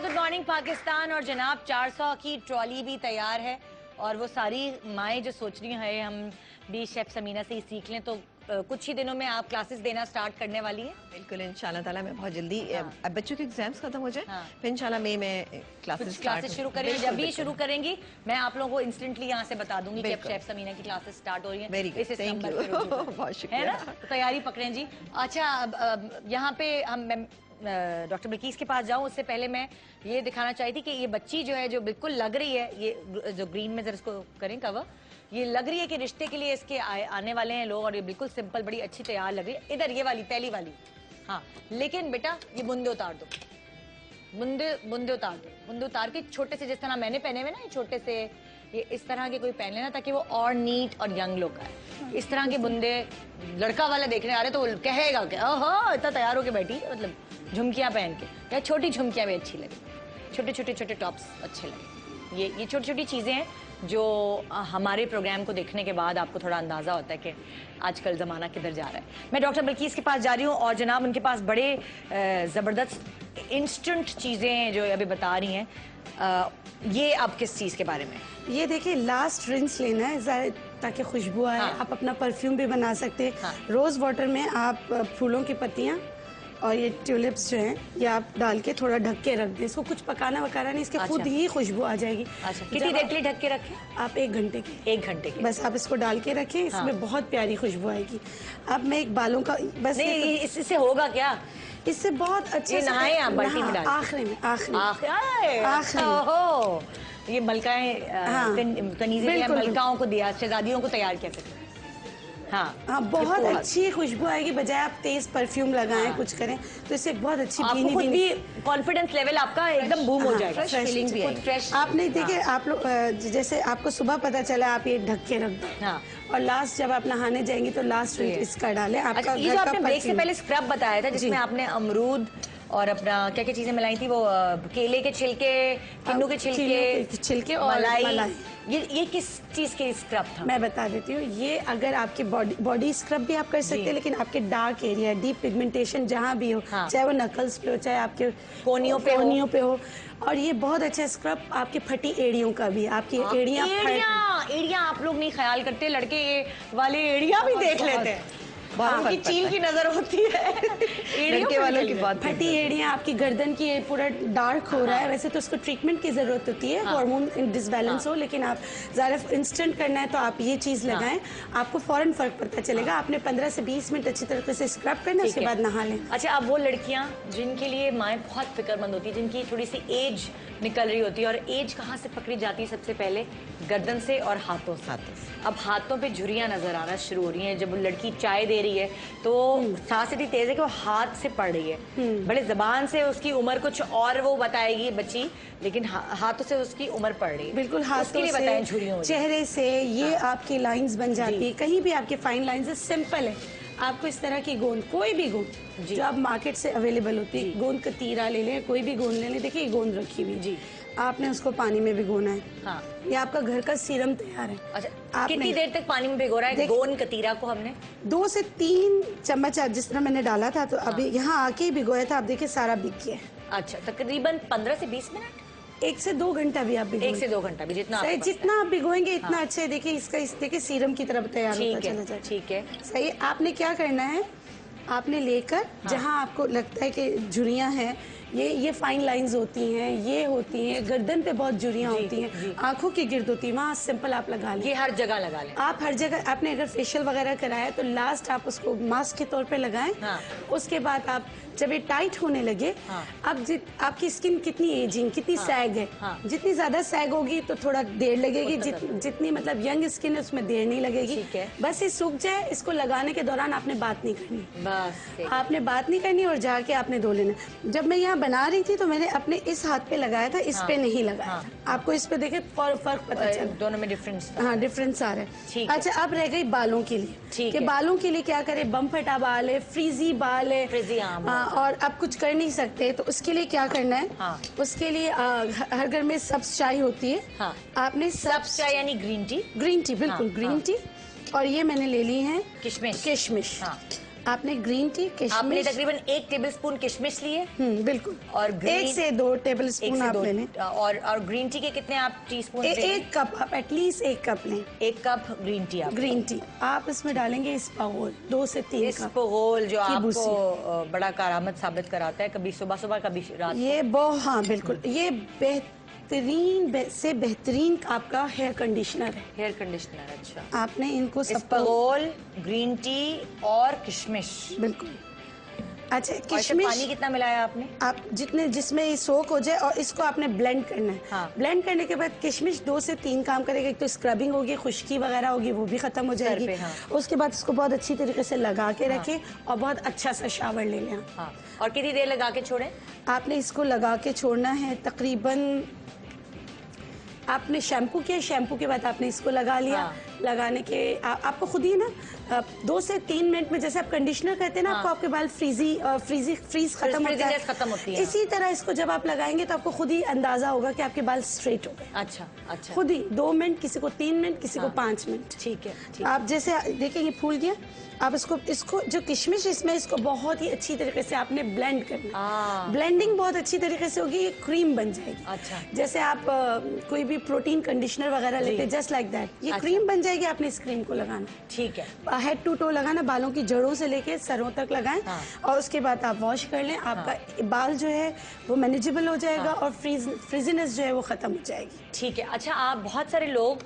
Good morning Pakistan. और जनाब 400 की ट्रॉली भी तैयार है और वो सारी माएँ जो सोच रही हैं हम भी शेफ समीना से ही सीख लें, तो कुछ ही दिनों में आप क्लासेस देना स्टार्ट करने वाली हैं। बिल्कुल इंशाल्लाह ताला मैं बहुत जल्दी अब बच्चों के एग्जाम्स खत्म हो जाए फिर इंशाल्लाह मई में क्लासेस शुरू करेंगे। जब भी शुरू करेंगी मैं आप लोगों को इंस्टेंटली यहाँ से बता दूंगी कि अब शेफ समीना की क्लासेस स्टार्ट हो रही हैं। बहुत शुक्रिया। तो तैयारी पकड़ें जी। अच्छा, अब यहाँ पे हम डॉक्टर बिल्कीस के पास जाऊँ उससे पहले मैं ये दिखाना चाहती थी कि ये बच्ची जो है जो बिल्कुल लग रही है, ये जो ग्रीन में जरा इसको करें कवर, ये लग रही है कि रिश्ते के लिए इसके आने वाले हैं लोग और ये बिल्कुल सिंपल बड़ी अच्छी तैयार लग रही है। इधर ये वाली पहली वाली, हाँ, लेकिन बेटा ये बुंदे उतार दो, बुंदे उतार दो, बुंदे उतार के छोटे से, जिस तरह मैंने पहने हुए ना, ये छोटे से ये इस तरह के कोई पहन लेना ताकि वो और नीट और यंग लुक आए। इस तरह के बुंदे लड़का वाला देखने आ रहे तो वो कहेगा कि ओहो इतना तैयार होके बैठी, मतलब झुमकियां पहन के, या छोटी झुमकियां भी अच्छी लगे, छोटे टॉप्स अच्छे लगे। ये छोटी छोटी चीज़ें हैं जो हमारे प्रोग्राम को देखने के बाद आपको थोड़ा अंदाज़ा होता है कि आजकल ज़माना किधर जा रहा है। मैं डॉक्टर बिल्कीस के पास जा रही हूँ और जनाब उनके पास बड़े ज़बरदस्त इंस्टेंट चीज़ें जो अभी बता रही हैं। ये आप किस चीज़ के बारे में? ये देखिए, लास्ट रिंस लेना है ताकि खुशबू आए। हाँ। आप अपना परफ्यूम भी बना सकते हैं। हाँ। रोज़ वाटर में आप फूलों की पत्तियाँ और ये ट्यूलिप्स जो हैं ये आप डाल के थोड़ा ढक के रख दें। इसको कुछ पकाना वकाना नहीं, इसके खुद ही खुशबू आ जाएगी। अच्छा, कितनी देर के लिए ढक के रखें? आप 1 घंटे की। 1 घंटे की बस आप इसको डाल के रखें, इसमें बहुत प्यारी खुशबू आएगी। अब मैं एक बालों का बस नहीं, इससे होगा क्या? इससे बहुत अच्छे नहाए आप बाल्टी में डाल, आखिरी में ये मलकाएं कनीज़े मलकाओं को दिया, शहजादियों को तैयार किया सकते। हाँ, बहुत अच्छी खुशबू आएगी, बजाय आप तेज परफ्यूम लगाएं। कुछ करें तो इससे बहुत अच्छी भी कॉन्फिडेंस लेवल आपका एकदम बूम हो जाएगा। फीलिंग भी फ्रेश। आपने देखिए, आप लोग जैसे आपको सुबह पता चला आप ये ढक के रख दो और लास्ट जब आप नहाने जाएंगी तो लास्ट इसका डालें। आपका ये जो आपने ब्रेक से पहले स्क्रब बताया था जिसमें आपने अमरूद और अपना क्या क्या चीजें मिलाई थी, वो केले के छिलके, किन्नू के छिलके और मलाई। ये किस चीज के स्क्रब था? मैं बता देती हूँ। ये अगर आपकी बॉडी स्क्रब भी आप कर सकते हैं, लेकिन आपके डार्क एरिया, डीप पिगमेंटेशन जहाँ भी हो, चाहे वो नकल्स पे हो, चाहे आपके कोनियों पे हो। और ये बहुत अच्छा स्क्रब आपकी फटी एड़ियों का भी। आपकी एड़ियाँ आप लोग नहीं ख्याल करते, लड़के वाले एड़ियाँ भी देख लेते हैं। आपकी चील की नजर होती है लड़के वालों की बात। फटी एड़ियाँ, आपकी गर्दन की पूरा डार्क हो रहा है, वैसे तो उसको ट्रीटमेंट की जरूरत होती है, हार्मोन डिसबैलेंस हो, लेकिन आप ज़्यादा इंस्टेंट करना है तो आप ये चीज़ लगाएं, आपको फौरन फर्क पता चलेगा। आपने 15 से 20 मिनट अच्छी तरीके से स्क्रब करना, उसके बाद नहा लें। अच्छा, अब वो लड़कियाँ जिनके लिए माएँ बहुत फिक्रमंद होती है, जिनकी थोड़ी सी एज निकल रही होती है, और एज कहाँ से पकड़ी जाती है? सबसे पहले गर्दन से और हाथों से। अब हाथों पे झुर्रियाँ नजर आना शुरू हो रही हैं। जब लड़की चाय दे रही है तो सांस इतनी तेज है कि वो हाथ से पड़ रही है। बड़े जबान से उसकी उम्र कुछ और वो बताएगी बच्ची, लेकिन हाथों से उसकी उम्र पड़ रही है। बिल्कुल, हाथों से बताएं, झुर्रियों, चेहरे से ये आपकी लाइंस बन जाती है। कहीं भी आपके फाइन लाइंस है, सिंपल है। आपको इस तरह की गोंद, कोई भी गोंद जो आप मार्केट से अवेलेबल होती है, गोंद का तीरा ले लें, कोई भी गोंद ले लें। देखिए गोंद रखी हुई जी, आपने उसको पानी में भिगोना है। हाँ। ये आपका घर का सीरम तैयार है। अच्छा, कितनी देर तक पानी में भिगो रहा है गोंद कतीरा को? हमने 2 से 3 चम्मच जिस तरह मैंने डाला था, तो अभी यहाँ आके ही भिगोया था। आप देखिए सारा भिग गया है। अच्छा, तकरीबन 15 से 20 मिनट, 1 से 2 घंटा भी आप भिगोएं। 1 से 2 घंटा भी, जितना आप भिगोएंगे इतना अच्छा है। देखिए इसका देखिए सीरम की तरह तैयार होता चला जाए। ठीक है, सही। आपने क्या करना है, आपने लेकर जहाँ आपको लगता है कि झुर्रियाँ हैं, ये फाइन लाइंस होती हैं, ये होती हैं, गर्दन पे बहुत झुर्रियाँ होती हैं, आंखों की गिर्द होती है, वहाँ सिंपल आप लगा लें। ये हर जगह लगा लें आप, हर जगह। आपने अगर फेशियल वगैरह कराया तो लास्ट आप उसको मास्क के तौर पे लगाएं। उसके बाद आप जब ये टाइट होने लगे, अब आपकी स्किन कितनी एजिंग, कितनी सैग है, जितनी ज्यादा सैग होगी तो थोड़ा देर लगेगी, जितनी मतलब यंग स्किन है उसमें देर नहीं लगेगी। बस ये सूख जाए, इसको लगाने के दौरान आपने बात नहीं करनी, बस आपने बात नहीं करनी और जाके आपने धो लेना। जब मैं यहाँ बना रही थी तो मैंने अपने इस हाथ पे लगाया था, इस पे नहीं लगाया था। आपको इस पे देखे फर्क पता चला, दोनों में डिफरेंस। हाँ, डिफरेंस आ रहा है। अच्छा, अब रह गई बालों के लिए। बालों के लिए क्या करे, बम फटा बाल है, फ्रीजी बाल है, और आप कुछ कर नहीं सकते, तो उसके लिए क्या करना है? उसके लिए हर घर में सब्ज चाय होती है। आपने सब्ज चाय यानी ग्रीन टी? ग्रीन टी, बिल्कुल ग्रीन टी। और ये मैंने ले ली है किशमिश। आपने ग्रीन टी, आपने किशमिश, तकरीबन 1 टेबलस्पून किशमिश लिए बिल्कुल, और 1 से 2 टेबलस्पून आप ले लें। और ग्रीन टी के कितने आप टीस्पून? 1 कप, आप एटलीस्ट 1 कप लें। 1 कप ग्रीन टी आप ग्रीन टी आप इसमें डालेंगे इसबगोल 2 से 3 कप। इसबगोल जो आपको बड़ा करामत साबित कराता है, कभी सुबह सुबह कभी रात। ये हाँ बिल्कुल, ये बेहतरीन से बेहतरीन आपका हेयर कंडीशनर है। हेयर कंडीशनर, अच्छा। आपने इनको इसबगोल, ग्रीन टी और किशमिश, बिल्कुल। अच्छा, किशमिश पानी कितना मिलाया आपने? आप जिसमें ये सोक हो जाए, और इसको आपने ब्लेंड करना है। हाँ। ब्लेंड करने के बाद किशमिश 2 से 3 काम करेगा। एक तो स्क्रबिंग होगी, खुश्की वगैरह होगी, वो भी खत्म हो जाएगी। हाँ। उसके बाद इसको बहुत अच्छी तरीके से लगा के रखें और बहुत अच्छा सा शावर ले लें। हाँ। और कितनी देर लगा के छोड़ें? आपने इसको लगा के छोड़ना है तकरीबन, आपने शैम्पू किया, शैम्पू के बाद आपने इसको लगा लिया। हाँ। लगाने के आपको खुद ही ना 2 से 3 मिनट में, जैसे आप कंडीशनर कहते हैं ना, हाँ। आपको आपके बाल फ्रीज खत्म होती है। इसी तरह इसको जब आप लगाएंगे तो आपको खुद ही अंदाजा होगा कि आपके बाल स्ट्रेट हो गए। अच्छा अच्छा। खुद ही 2 मिनट, किसी को 3 मिनट, किसी को 5 मिनट। ठीक है। आप जैसे देखेंगे फूल गया, आप इसको जो किशमिश इसमें, इसको बहुत ही अच्छी तरीके से आपने ब्लेंड करना। ब्लेंडिंग बहुत अच्छी तरीके से होगी, ये क्रीम बन जाएगी। अच्छा। जैसे आप कोई भी प्रोटीन कंडीशनर वगैरह लेते हैं, जस्ट लाइक दैट ये क्रीम बन जाएगी। आपने इस क्रीम को लगाना, ठीक है, हेड टू टो लगाना, बालों की जड़ों से लेके सरों तक लगाएं। और उसके बाद आप वॉश कर लें। आपका बाल जो है वो मैनेजेबल हो जाएगा और फ्रीजीनेस जो है वो खत्म हो जाएगी। ठीक है। अच्छा, आप बहुत सारे लोग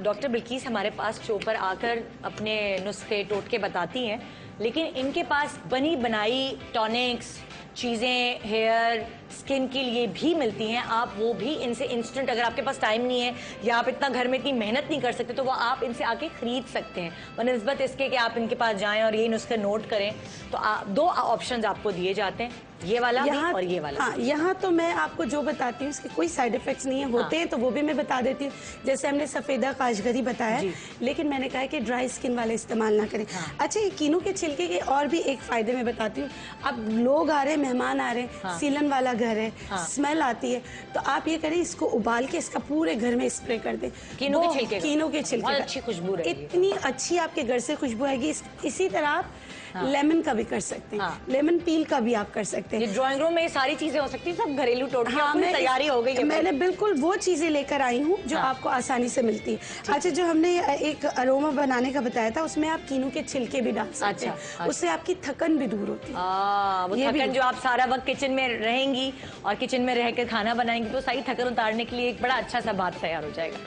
डॉक्टर बिल्कीस हमारे पास शो पर आकर अपने नुस्खे टोटके बताती हैं, लेकिन इनके पास बनी बनाई टॉनिक्स चीज़ें हेयर स्किन के लिए भी मिलती हैं। आप वो भी इनसे इंस्टेंट, अगर आपके पास टाइम नहीं है या आप इतना घर में इतनी मेहनत नहीं कर सकते, तो वो आप इनसे आके खरीद सकते हैं। बनस्बत इसके कि आप इनके पास जाएं और यही नुस्खे नोट करें, तो 2 ऑप्शंस आपको दिए जाते हैं, ये वाला भी और ये वाला। हाँ, यहाँ तो मैं आपको जो बताती हूँ इसके कोई साइड इफेक्ट्स नहीं है। होते हैं तो वो भी मैं बता देती हूँ, जैसे हमने सफेदा काशगरी बताया, लेकिन मैंने कहा कि ड्राई स्किन वाले इस्तेमाल ना करें। अच्छा, ये कीनू के छिलके के और भी एक फायदे मैं बताती हूँ। अब लोग आ रहे हैं, मेहमान आ रहे हैं, सीलन वाला घर है, स्मेल आती है, तो आप ये करें, इसको उबाल के इसका पूरे घर में स्प्रे कर दें। कीनू के छिलके, अच्छी खुशबू, इतनी अच्छी आपके घर से खुशबू आएगी। इसी तरह आप लेमन का भी कर सकते हैं। लेमन पील का भी आप कर सकते हैं। ड्राइंग रूम में ये सारी चीजें हो सकती हैं, सब घरेलू टोटके, तैयारी हो गई है। मैंने बिल्कुल वो चीजें लेकर आई हूँ जो आपको आसानी से मिलती है। अच्छा, जो हमने एक अरोमा बनाने का बताया था, उसमें आप कीनू के छिलके भी डाल सकते हैं। उससे आपकी थकन भी दूर होती है। वो थकन जो आप सारा वक्त किचन में रहेंगी और किचन में रहकर खाना बनाएंगी, तो सारी थकन उतारने के लिए एक बड़ा अच्छा सा बात तैयार हो जाएगा।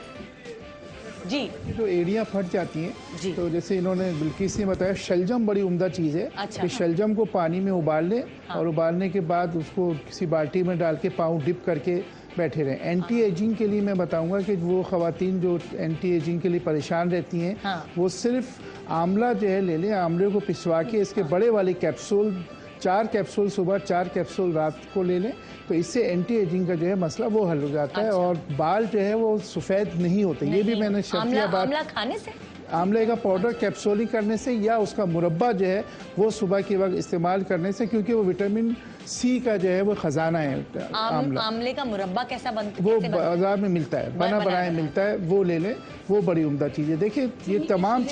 जी, जो एड़ियाँ फट जाती हैं, तो जैसे इन्होंने बिल्किस ने बताया, शलजम बड़ी उम्दा चीज़ है। अच्छा। कि शलजम को पानी में उबाल लें और उबालने के बाद उसको किसी बाल्टी में डाल के पाँव डिप करके बैठे रहें। एंटी एजिंग के लिए मैं बताऊंगा कि वो ख़वातीन जो एंटी एजिंग के लिए परेशान रहती हैं, वो सिर्फ आंवला जो है ले लें। आंवले को पिसवा के इसके बड़े वाले कैप्सूल, 4 कैप्सूल सुबह, 4 कैप्सूल रात को ले लें, तो इससे एंटी एजिंग का जो है मसला वो हल हो जाता है। और बाल जो है वो सफ़ेद नहीं होते। ये भी मैंने शर्तिया बात, आंवला खाने से, आंवले का पाउडर कैप्सूलिंग करने से, या उसका मुरब्बा जो है वो सुबह के वक्त इस्तेमाल करने से, क्योंकि वो विटामिन सी का जो है वो खजाना है। आंवले का मुरब्बा कैसा बनता है? वो बाजार में मिलता है, बना बनाया मिलता है, वो ले लें, वो बड़ी उम्दा चीज़ है। देखिए, ये तमाम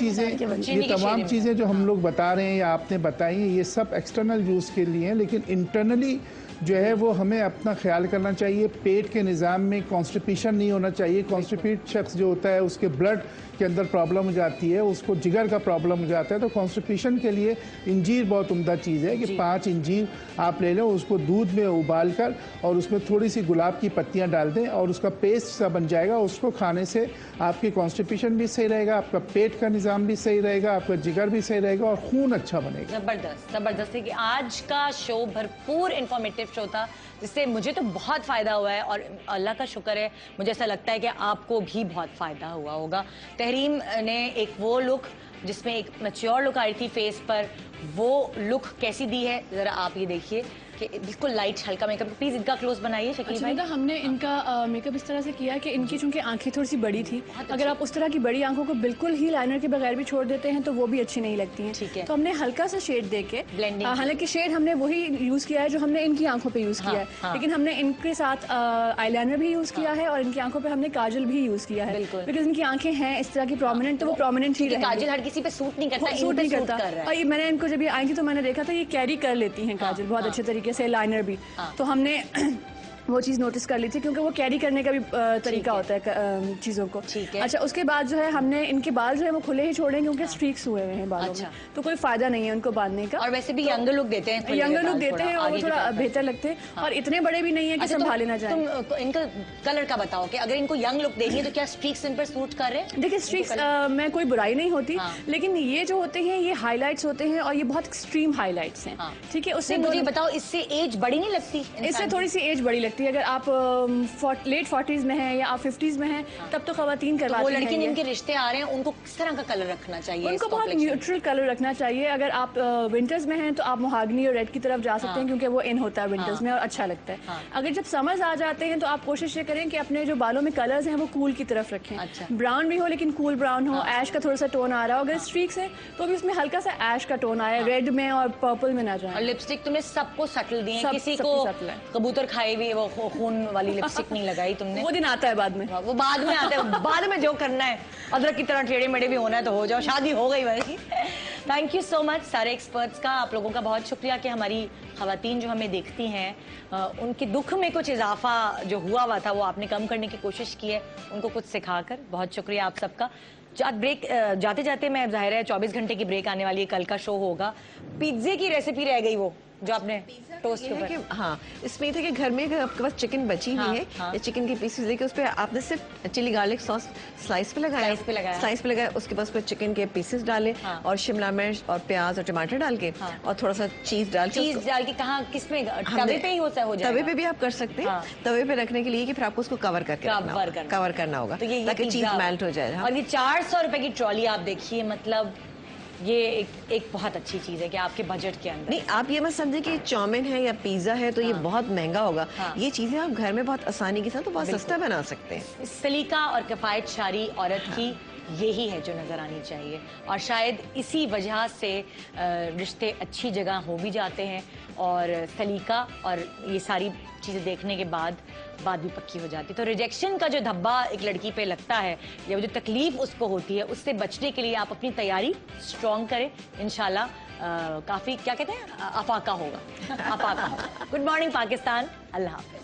चीज़ें जो हम लोग बता रहे हैं या आपने बताई हैं, ये सब एक्सटर्नल यूज़ के लिए हैं, लेकिन इंटरनली जो है वो हमें अपना ख्याल करना चाहिए। पेट के निज़ाम में कॉन्स्टिपेशन नहीं होना चाहिए। कॉन्स्टिपेट शख्स जो होता है उसके ब्लड के अंदर प्रॉब्लम हो जाती है, उसको जिगर का प्रॉब्लम हो जाता है। तो कॉन्स्टिपेशन के लिए इंजीर बहुत उम्दा चीज़ है कि 5 इंजीर आप ले लें, उसको दूध में उबाल कर और उसमें थोड़ी सी गुलाब की पत्तियां डाल दें और उसका पेस्ट सा बन जाएगा। उसको खाने से आपकी कॉन्स्टिपेशन भी सही रहेगा, आपका पेट का निज़ाम भी सही रहेगा, आपका जिगर भी सही रहेगा और खून अच्छा बनेगा। ज़बरदस्त ज़बरदस्त है कि आज का शो भरपूर इंफॉर्मेटिव शो था, जिससे मुझे तो बहुत फ़ायदा हुआ है और अल्लाह का शुक्र है, मुझे ऐसा लगता है कि आपको भी बहुत फ़ायदा हुआ होगा। तहरीम ने एक वो लुक जिसमें एक मैच्योर लुक आई थी फेस पर, वो लुक कैसी दी है ज़रा आप ये देखिए कि बिल्कुल लाइट हल्का मेकअप। प्लीज इनका क्लोज बनाइए शकील भाई। हमने इनका मेकअप इस तरह से किया है कि इनकी चूंकि आंखें थोड़ी सी बड़ी थी, अगर आप उस तरह की बड़ी आंखों को बिल्कुल ही लाइनर के बगैर भी छोड़ देते हैं तो वो भी अच्छी नहीं लगती हैं। ठीक है। तो हमने हल्का सा शेड देके, हालांकि शेड हमने वही यूज किया है जो हमने इनकी आंखों पे यूज किया है, लेकिन हमने इनके साथ आईलाइनर भी यूज किया है और इनकी आंखों पे हमने काजल भी यूज किया है, बिकॉज इनकी आंखें हैं इस तरह की प्रोमिनेंट, तो वो प्रोमिनेंट ही रहेंगी। काजल हर किसी पे सूट नहीं करता, सूट नहीं करता। और ये मैंने इनको जब ये आई थी तो मैंने देखा था ये कैरी कर लेती हैं काजल बहुत अच्छे तरीके से, लाइनर भी। तो हमने वो चीज़ नोटिस कर ली थी क्योंकि वो कैरी करने का भी तरीका होता है चीज़ों को। अच्छा, उसके बाद जो है हमने इनके बाल जो है वो खुले ही छोड़े क्योंकि स्ट्रीक्स हुए हुए हैं बालों में, तो कोई फायदा नहीं है उनको बांधने का। और वैसे भी यंगर लुक देते हैं, यंगर लुक देते हैं और वो थोड़ा बेहतर लगते हैं और इतने बड़े भी नहीं है कि संभाले ना जाए। तुम इनका कलर का बताओ कि अगर इनको यंग लुक देनी है तो क्या स्ट्रीक्स इन पर सूट कर रहे हैं? देखिए स्ट्रीक्स में कोई बुराई नहीं होती, लेकिन ये जो होते हैं ये हाईलाइट्स होते हैं और ये बहुत एक्सट्रीम हाईलाइट्स हैं। ठीक है, उससे मुझे बताओ इससे एज बड़ी नहीं लगती? इससे थोड़ी सी एज बड़ी लगती है। अगर आप लेट 40s में है या आप 50s में है तब तो खवातीन करवाती हैं। वो लड़की जिनके रिश्ते आ रहे हैं उनको किस तरह का कलर रखना चाहिए? उनको बहुत न्यूट्रल कलर रखना चाहिए। अगर आप विंटर्स में हैं तो आप मोहागनी और रेड की तरफ जा सकते हैं क्योंकि वो इन होता है विंटर्स में और अच्छा लगता है। अगर जब समर्स आ जाते हैं तो आप कोशिश ये करें कि अपने जो बालों में कलर्स हैं वो कूल की तरफ रखें। ब्राउन भी हो लेकिन कूल ब्राउन हो, ऐश का थोड़ा सा टोन आ रहा हो। अगर स्ट्रीक्स है तो भी उसमें हल्का सा ऐश का टोन आया, रेड में और पर्पल में ना जाए। और लिपस्टिक तुमने सबको सटल दी है, किसी को कबूतर खाए हुई वो खून वाली लिपस्टिक नहीं लगाई तुमने। वो दिन आता है बाद में, वो बाद में आता है, बाद में जो करना है। अदरक की तरह टेढ़े मेढ़े भी होना है तो हो जाओ, शादी हो गई वैसे। थैंक यू सो मच सारे एक्सपर्ट्स का, आप लोगों का बहुत शुक्रिया कि हमारी खवातीन जो हमें देखती हैं उनके दुख में कुछ इजाफा जो हुआ था वो आपने कम करने की कोशिश की है, उनको कुछ सिखाकर। बहुत शुक्रिया आप सबका। ब्रेक जाते जाते मैं, जाहिर है 24 घंटे की ब्रेक आने वाली है, कल का शो होगा। पिज्जे की रेसिपी रह गई वो जो आपने टोस्ट के ऊपर। हाँ, इसमें ये था कि घर में अगर आपके पास चिकन बची हुई है या चिकन की पीसेस लेके उस पर आपने सिर्फ चिली गार्लिक सॉस स्लाइस पे लगाया, उसके बाद उसमें चिकन के पीसेस डाले और शिमला मिर्च और प्याज और टमाटर डाल के और थोड़ा सा चीज डाल के कहाँ किसमें, तवे पे ही हो जाएगा? तवे पे भी आप कर सकते हैं। तवे पे रखने के लिए कि फिर आपको उसको कवर करना होगा ताकि चीज मेल्ट हो जाए। और ये 400 रुपए की ट्रॉली आप देखिए, मतलब ये एक बहुत अच्छी चीज है कि आपके बजट के अंदर। नहीं, आप ये मत समझे कि चाउमीन है या पिज्जा है तो ये बहुत महंगा होगा। ये चीजें आप घर में बहुत आसानी के साथ तो बहुत सस्ता बना सकते हैं। सलीका और किफायत शारी औरत की यही है जो नजर आनी चाहिए, और शायद इसी वजह से रिश्ते अच्छी जगह हो भी जाते हैं और सलीका और ये सारी चीज़ें देखने के बाद बात भी पक्की हो जाती है। तो रिजेक्शन का जो धब्बा एक लड़की पे लगता है या वो जो तकलीफ उसको होती है, उससे बचने के लिए आप अपनी तैयारी स्ट्रॉन्ग करें। इंशाल्लाह काफ़ी, क्या कहते हैं, अफाका होगा। गुड मॉर्निंग पाकिस्तान, अल्लाह हाफ़िज़।